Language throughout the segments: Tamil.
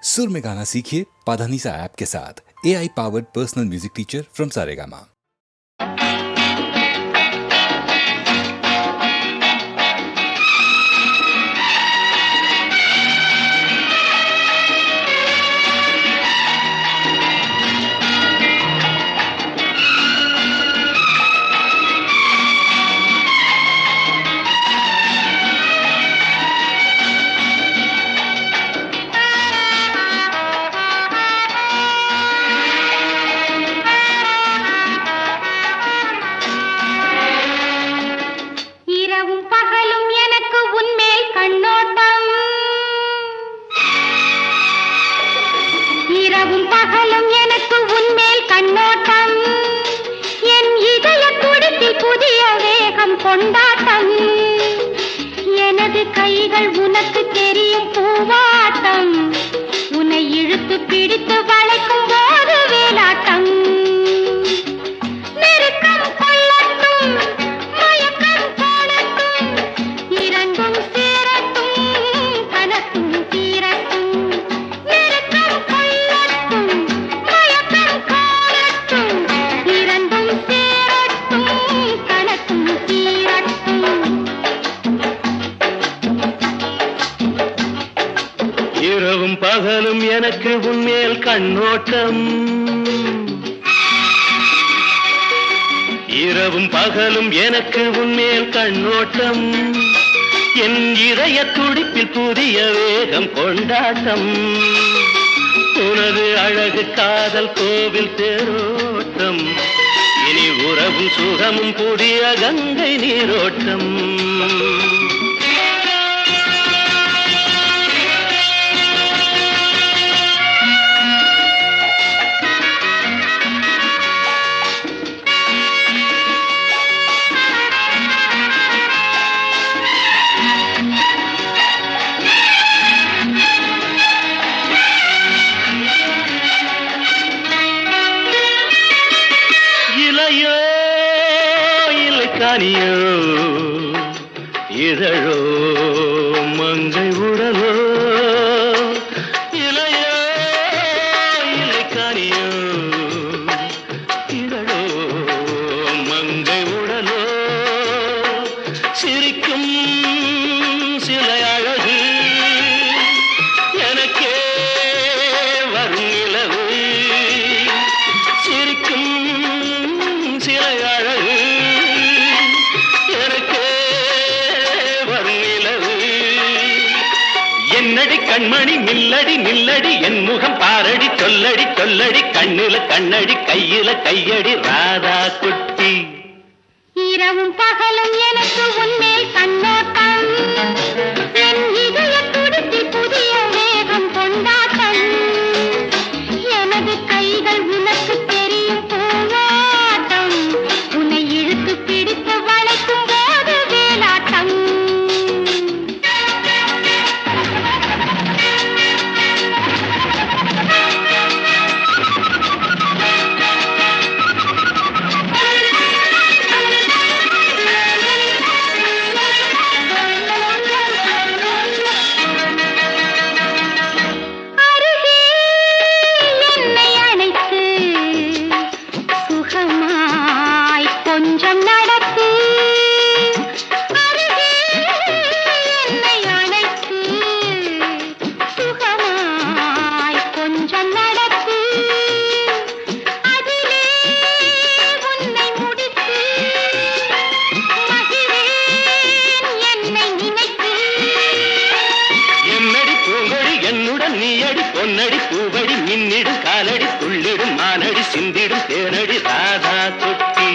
सुर में गाना सीखिए पाधानीसा ऐप के साथ। AI powered personal music teacher from Saregama. கொண்டாட்டம் எனது கைகள் உனக்கு தெரியும் பூவாட்டம் உன்னை இழுத்து பிடித்து வளைக்கும் போது வேலாட்டம் நெருக்கம் கொள்ளட்டும் மயக்கம் போடட்டும் இரண்டும் சேரட்டும் கனக்கும் தீரட்டும் நெருக்கம் கொள்ளட்டும் மயக்கம் போடட்டும் இரண்டும் சேரட்டும் கனக்கும் இரவும் பகலும் எனக்கு உன்மேல் கண்ணோட்டம் இரவும் பகலும் எனக்கு உன்மேல் கண்ணோட்டம் என் இதய துடிப்பில் புதிய வேகம் கொண்டாட்டம் உனது அழகு காதல் கோவில் தேரோட்டம் இனி உறவும் சுகமும் புதிய கங்கை நீரோட்டம் காணியோ இதழோ மங்கை உடலோ இளையோ இல்லை காணியோ இதழோ மங்கை உடலோ சிரிக்கும் சிலை அழகு எனக்கே வரும் நிலவு சிரிக்கும் சிலை அழகு என்னடி கண்மணி நில்லடி நில்லடி என் முகம் பாரடி சொல்லடி சொல்லடி கண்ணில கண்ணடி கையில கையடி ராதா குட்டி இரவும் பகலும் எனக்கு உன்மேல் கண்ணோட்டம் என் இதய துடிப்பில் புதிய வேகம் கொண்டாட்டம் எனது கைகள் உனக்கு தெரியும் பூவாட்டம் உன்னை இழுத்து பிடித்து வளைக்கும் போது வேலாட்டம் நீயடி பொன்னடி பூவடி மின்னிடும் காலடி துள்ளிடும் மானடி சிந்திடும் தேனடி ராதா குட்டி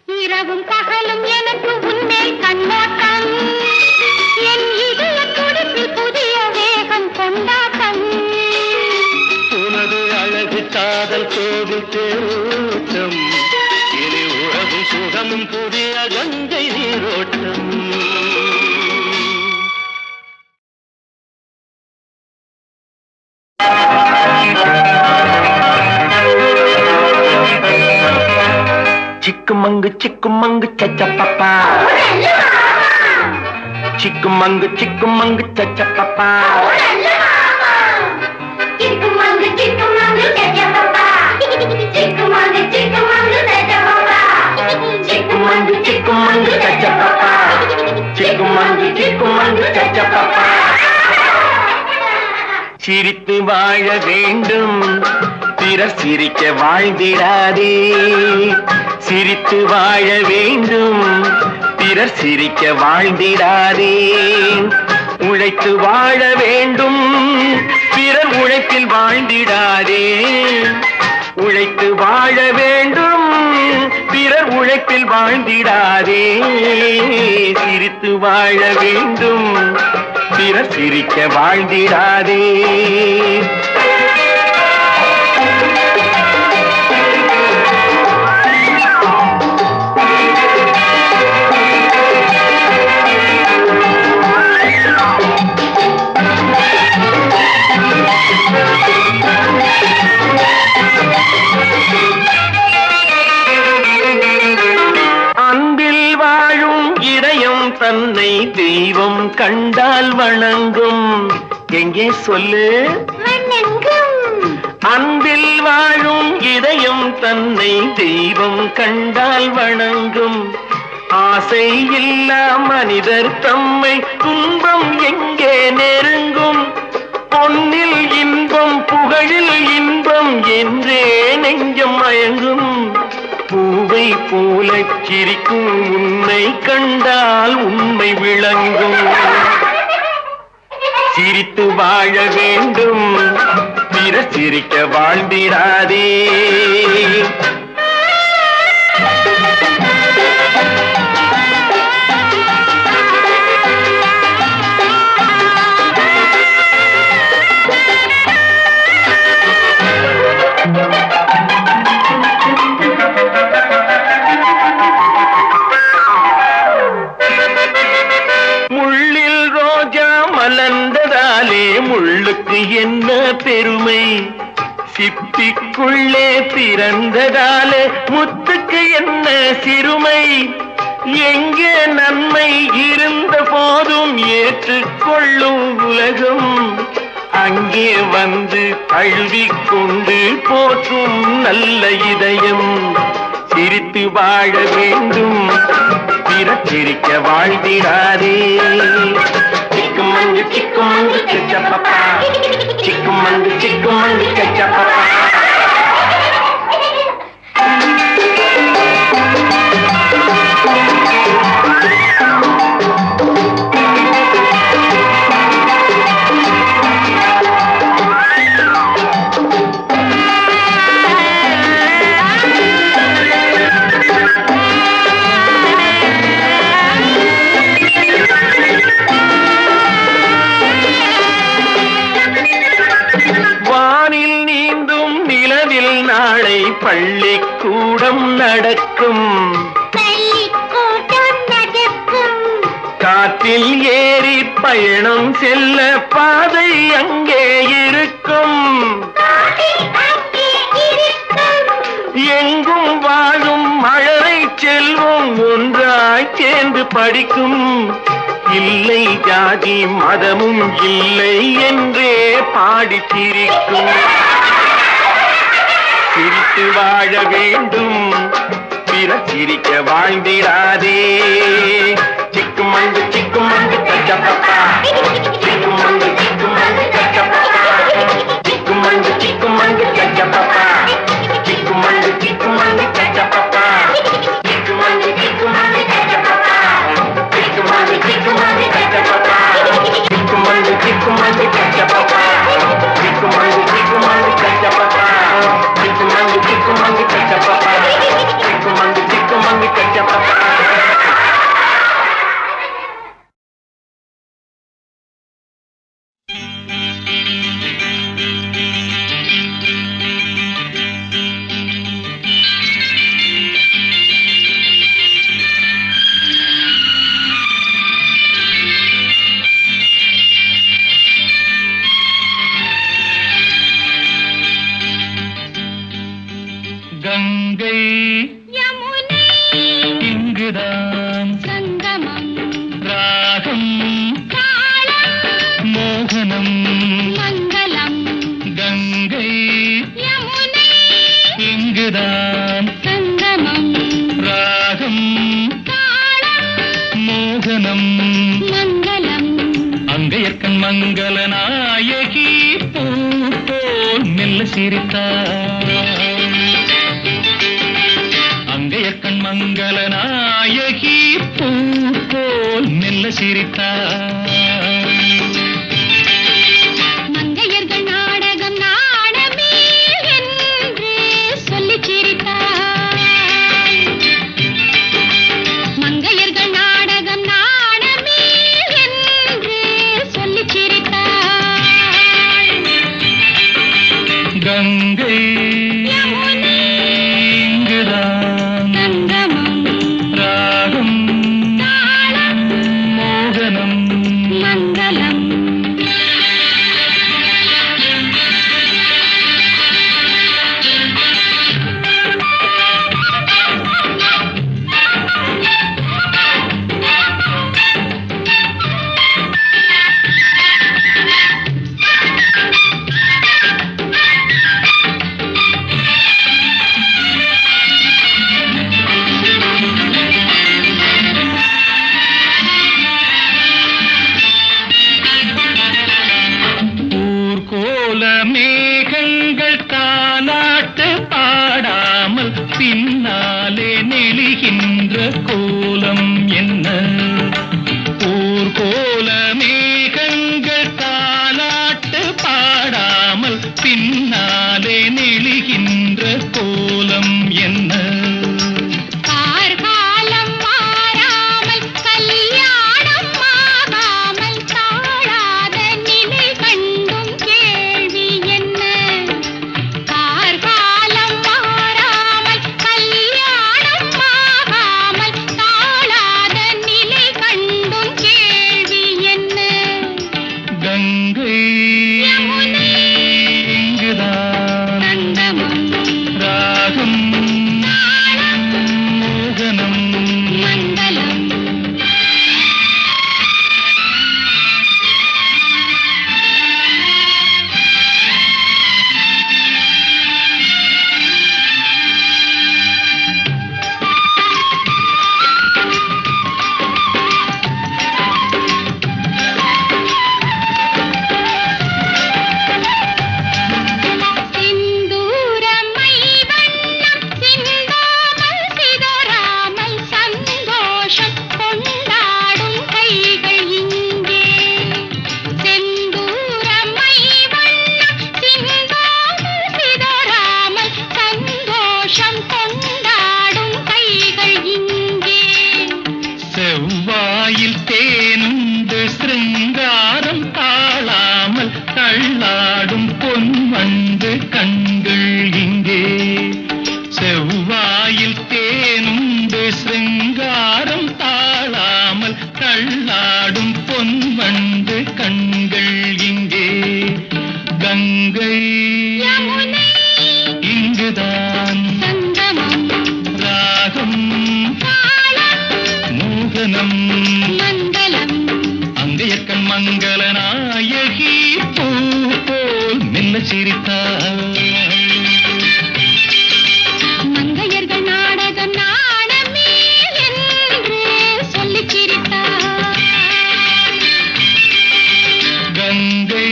இரவும் பகலும் எனக்கு உன்மேல் கண்ணோட்டம் என் இதய துடிப்பில் புதிய வேகம் கொண்டாட்டம் உனது அழகு காதல் கோவில் தேரோட்டம் இனி உறவும் சுகமும் புதிய கங்கை நீரோட்டம் चिक्कुमंग चचा पापा चिक्कुमंग चचा पापा சிரித்து வாழ வேண்டும் பிறர் சிரிக்க வாழ்ந்திடாதே சிரித்து வாழ வேண்டும் பிறர் சிரிக்க வாழ்ந்திடாதே உழைத்து வாழ வேண்டும் பிறர் உழைப்பில் வாழ்ந்திடாதே உழைத்து வாழ வேண்டும் பிறர் உழைப்பில் வாழ்ந்திடாதே சிரித்து வாழ வேண்டும் பிறர் சிரிக்க வாழ்ந்திடாதே தன்னை தெய்வம் கண்டால் வணங்கும் எங்கே சொல்லு அன்பில் வாழும் இதயம் தன்னை தெய்வம் கண்டால் வணங்கும் ஆசை இல்லா மனிதர் தம்மை துன்பம் எங்கே நெருங்கும் பொன்னில் இன்பம் புகழில் இன்பம் என்றே நெஞ்சம் மயங்கும் பூவை போல சிரிக்கும் உன்னை கண்டால் உண்மை விளங்கும் சிரித்து வாழ வேண்டும் பிறர் சிரிக்க வாழ்ந்திடாதே மலர்ந்ததாலே முள்ளுக்கு என்ன பெருமை சிப்பிக்குள்ளே பிறந்ததாலே முத்துக்கு என்ன சிறுமை எங்கே நன்மை இருந்த போதும் ஏற்றுக்கொள்ளும் உலகம் அங்கே வந்து தழுவிக்கொண்டு போற்றும் நல்ல இதயம் சிரித்து வாழ வேண்டும் பிறர் சிரிக்க வாழ்ந்திடாதே சிக்குமங்கு கச்சப்பப்பா சிக்குமங்கு கச்சப்பப்பா பள்ளிக்கூடம் நடக்கும் காற்றில் ஏறி பயணம் செல்ல பாதை அங்கே இருக்கும் எங்கும் வாழும் மழலை செல்வம் ஒன்றாய் சேர்ந்து படிக்கும் இல்லை ஜாதி மதமும் இல்லை என்றே பாடி சிரிக்கும் சிரித்து வாழ வேண்டும் பிறர் சிரிக்க வாழ்ந்திடாதே சிக்குமங்கு கச்சப்பப்பா சிக்குமங்கு கச்சப்பப்பா சிக்குமங்கு கச்சப்பப்பா சிக்குமங்கு கச்சப்பப்பா சிக்குமங்கு கச்சப்பப்பா சிக்குமங்கு கச்சப்பப்பா சிக்குமங்கு கச்சப்பப்பா சிக்குமங்கு கச்சப்பப்பா கங்கை யமுனை இங்குதான் சங்கமம் ராகம் தாளம் மோகனம் மங்களம் கங்கை யமுனை இங்குதான் சங்கமம் ராகம் தாளம் மோகனம் மங்களம் அங்கையர்க்கண் மங்கள நாயகி மெல்ல சிரித்தாள். அங்கையக்கண் மங்கள நாயகி பூ போல் மெல்ல சிரித்தாள். கங்கை இங்குதான் ராகம் மோகனம் மங்களம். மேகங்கள் தாலாட்டு பாடாமல் பின்னாலே நெளிகின்ற கோலம் என்ன? ஊர்கோல மேகங்கள் தாலாட்டு பாடாமல் பின்னாலே நெளிகின்ற கோலம் என்ன? செவ்வாயில் தேனுண்டு சிருங்காரம் தாழாமல் தள்ளாடும் பொன்வண்டு கண்கள் இங்கே. செவ்வாயில் தேனுண்டு சிருங்காரம் தாழாமல் தள்ளாடும் பொன்வண்டு கண்கள் இங்கே. கங்கை இங்குதான் ராகம் மோகனம் மங்களம். அங்கையக்கண் மங்கள நாயகி பூ போல் மெல்ல சிரித்தாள். மங்கையர்கள் நாடகம் நாடமே என்று சொல்லி சிரித்தார். கங்கை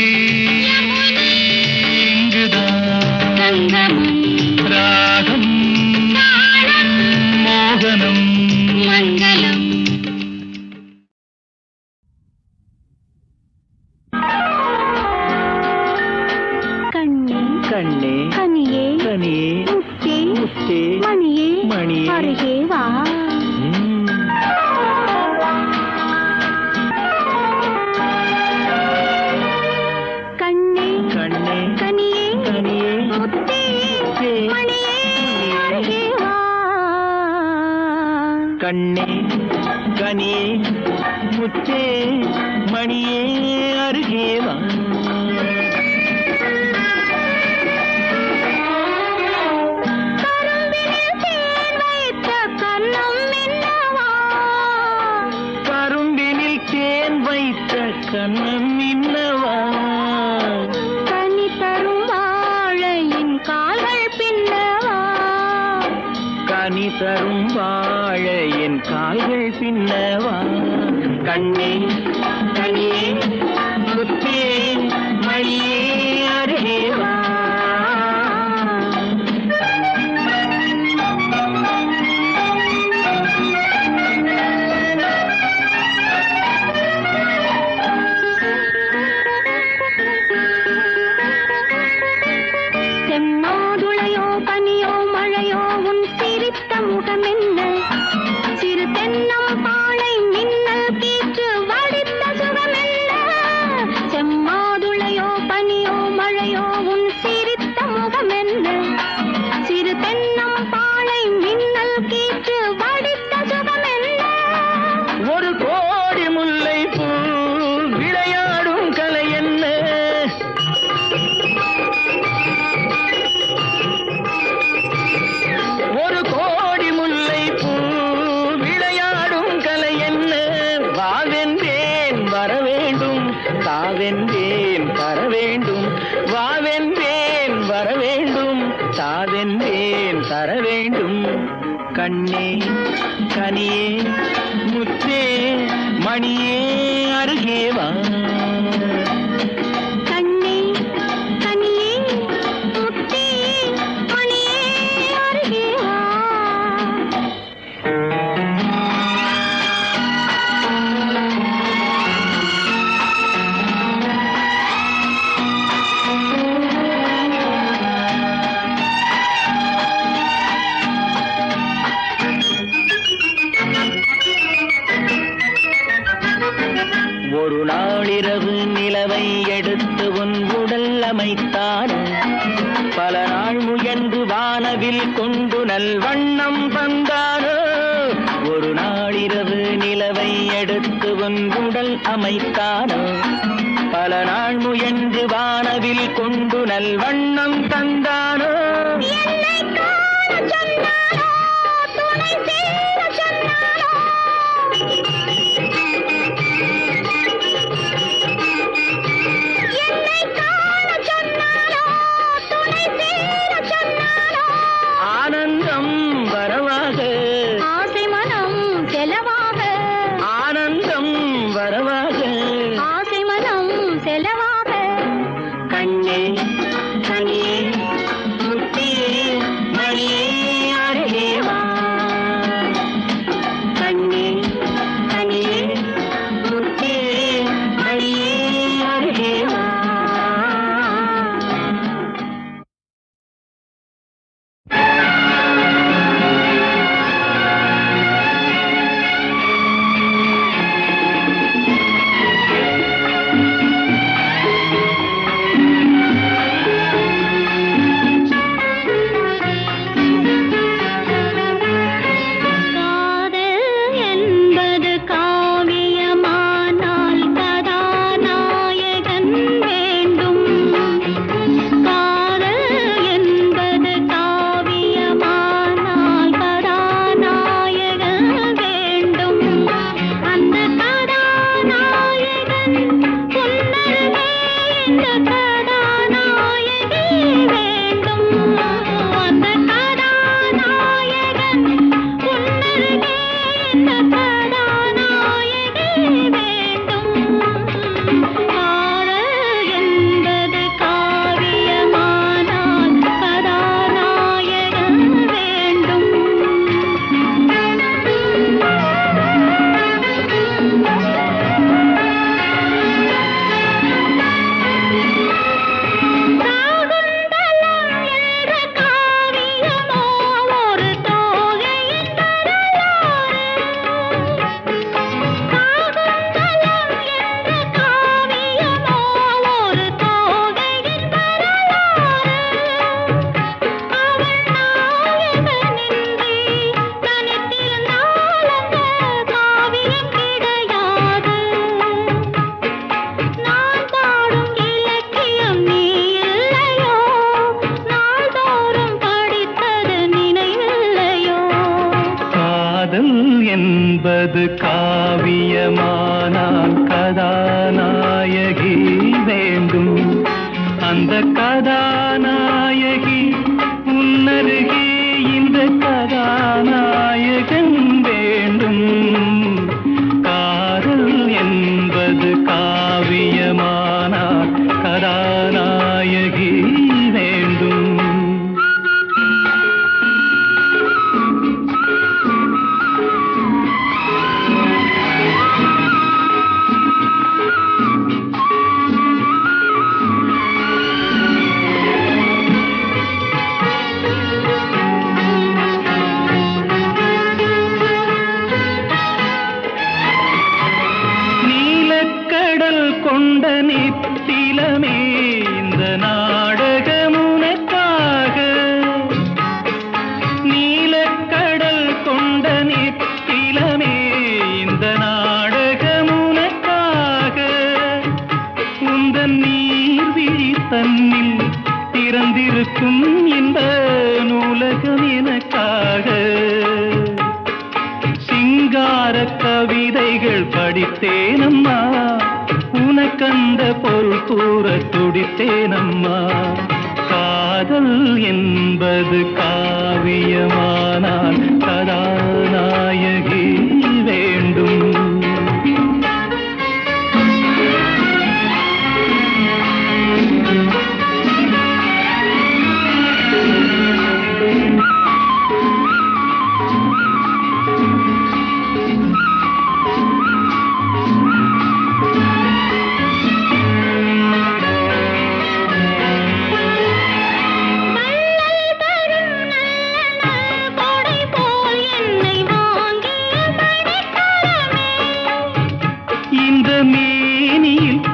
இங்குதான் ராகம் மோகனம் மங்களம். கண்ணே கண்ணே கனியே கனியே முத்தே முத்தே மணியே மணியே அருகே வா. கண்ணே கண்ணே கனியே கனியே முத்தே மணியே அருகே வா. கண்ணே கனியே முத்தே மணியே அருகே வா. கரும்பினில் தேன் வைத்த கண்ணம் என்னவா? கனி தரும் வாழையின் கால்கள் பின்னவா? கனி தரும் வாழையின் கால்கள் பின்னவா. கண்ணே கனியே முத்தே மணியே அருகே வா. வாவென்றேன் வர வேண்டும், தாவென்றேன் தர வேண்டும். கண்ணே கனியே முத்தே மணியே அருகே வா. கண்ணே கனியே முத்தே மணியே அருகே வா. ஒரு நாளிரவு நிலவை எடுத்து உன் உடல் அமைத்தானோ, பல நாள் முயன்று வானவில் கொண்டு நல்வண்ணம் தந்தானோ. ஒரு நாளிரவு நிலவை எடுத்து உன் உடல் அமைத்தானோ, பல நாள் முயன்று வானவில் கொண்டு நல்வண்ணம் தந்தானோ. என்னை காண சொன்னானோ, துணை சேர சொன்னானோ. என்னை காண சொன்னானோ, துணை சேர சொன்னானோ. ஆனந்தம் வரவாக, ஆசை மனம் செலவாக, ஆனந்தம் வரவாக. ஆசை மனம் செலவாக. கண்ணே கனியே முத்தியே மணியே அருகே வா. கண்ணே கனியே முத்தியே மணியே அருகே வா. காதல் என்பது காவியமானால் கதாநாயகன் வேண்டும். காதல் என்பது காவியமானால் கதாநாயகன் வேண்டும். அந்த கதாநாயகன் புன்னருகே இந்த கதாநாயகி வேண்டும். அந்த கதாநாயகன் புன்னருகே இந்த கதாநாயகி வேண்டும். காதல் என்பது காவியமானால் கதாநாயகன் வேண்டும். சாகுந்தலம் என்ற காவியமோ ஒரு தோகையின் வரலாறு. சாகுந்தலம் என்ற காவியமோ ஒரு தோகையின் வரலாறு. அவள் நாயகனின்றி தனித்திருந்தால் அந்த காவியம் கிடையாது. நான் பாடும் இலக்கியம் நீ இல்லையோ, நாள்தோறும் படித்தது நினைவில்லையோ. காதல் என்பது காவியமானால் கதாநாயகி வேண்டும். அந்த கதாநாயகி உன்னருகே இந்த கதாநாயகன் வேண்டும். காதல் என்பது காவியமானால் கதாநாயகி வேண்டும். நீலக்கடல் கொண்ட நித்திலமே இந்த நாடகம் உனக்காக. நீலக்கடல் கொண்ட நித்திலமே இந்த நாடகம் உனக்காக. உந்தன் நீர்விழி தன்னில் திறந்திருக்கும் இந்த நூலகம் எனக்காக. சிங்கார கவிதைகள் படித்தேனம்மா, உனக்கந்த பொருள் கூற துடி துடித்தேனம்மா. காதல் என்பது காவியமானால் கதாநாயகி வேண்டும்.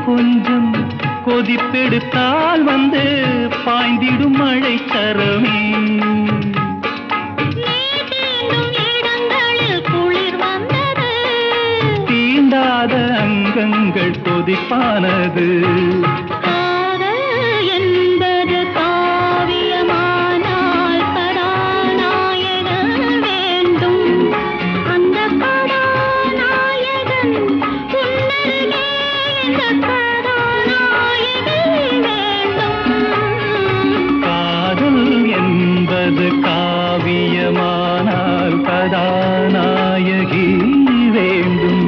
கொஞ்சம் கொதிப்பெடுத்தால் வந்து பாய்ந்திடும் மழை தரமே. இடங்களில் குளிர் வந்தது, தீண்டாத அங்கங்கள் கொதிப்பானது. காவியமானால் கதாநாயகி வேண்டும்.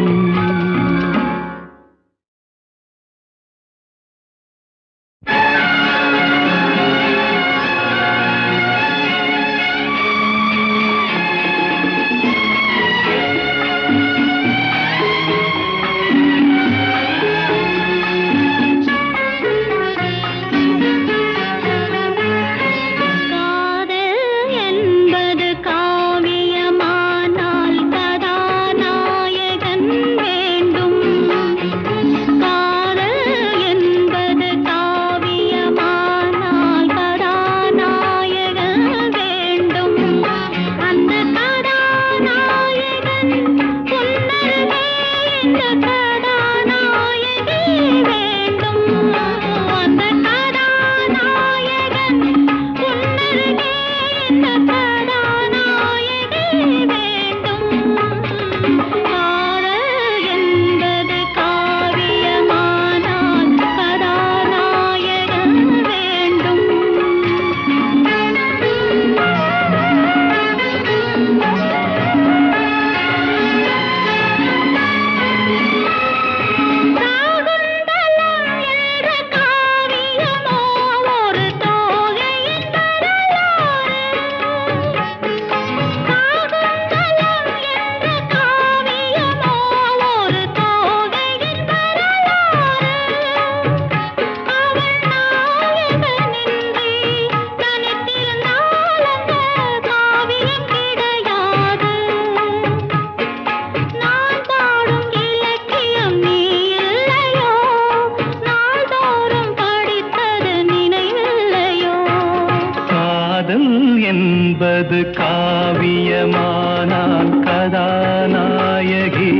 என்பது காவியமானால் கதாநாயகி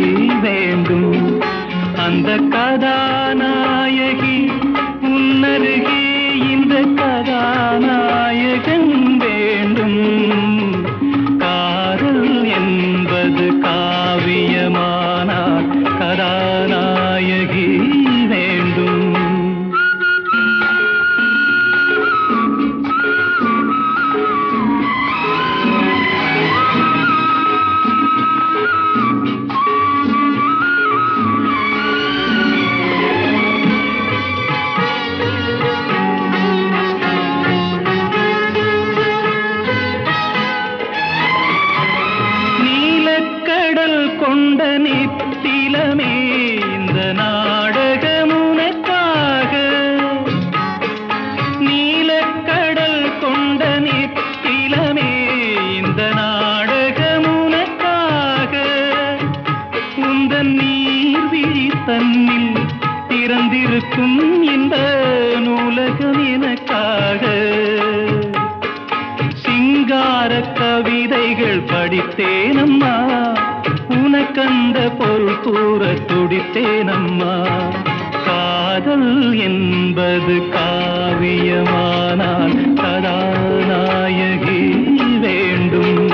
வேண்டும். அந்த கதாநாயகி உன்னருகே இந்த கதாநாயகன் வேண்டும். காதல் என்பது காவியமானால் கதாநாயகி வேண்டும். கொண்ட நித்திலமே இந்த நாடகம் உனக்காக. நீலக்கடல் கொண்ட நித்திலமே இந்த நாடகம் உனக்காக. உந்தன் நீர்விழி தன்னில் திறந்திருக்கும் இந்த நூலகம் எனக்காக. சிங்கார கவிதைகள் படித்தேனம்மா, உனக்கந்த பொருள் கூற துடித்தேனம்மா. காதல் என்பது காவியமானால் கதாநாயகி வேண்டும்.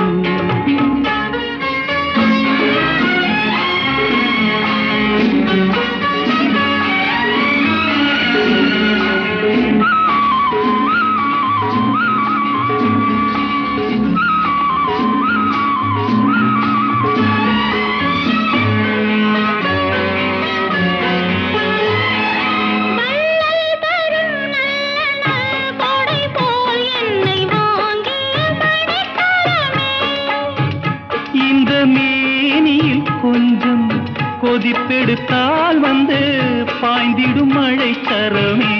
கொதிப்பெடுத்தால் வந்து பாய்ந்திடும் மழை சரமே.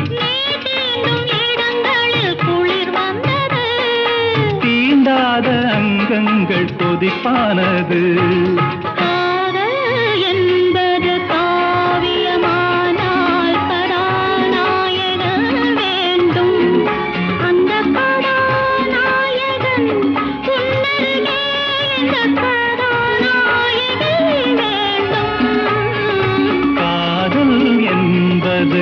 நீ தீண்டும் இடங்களில் குளிர் வந்தது. தீண்டாத அங்கங்கள் கொதிப்பானது. காதல் என்பது காவியமானால் கதாநாயகன் வேண்டும். அந்த கதாநாயகன் உன்னருகே இந்த கதாநாயகி வேண்டும். காதல் என்பது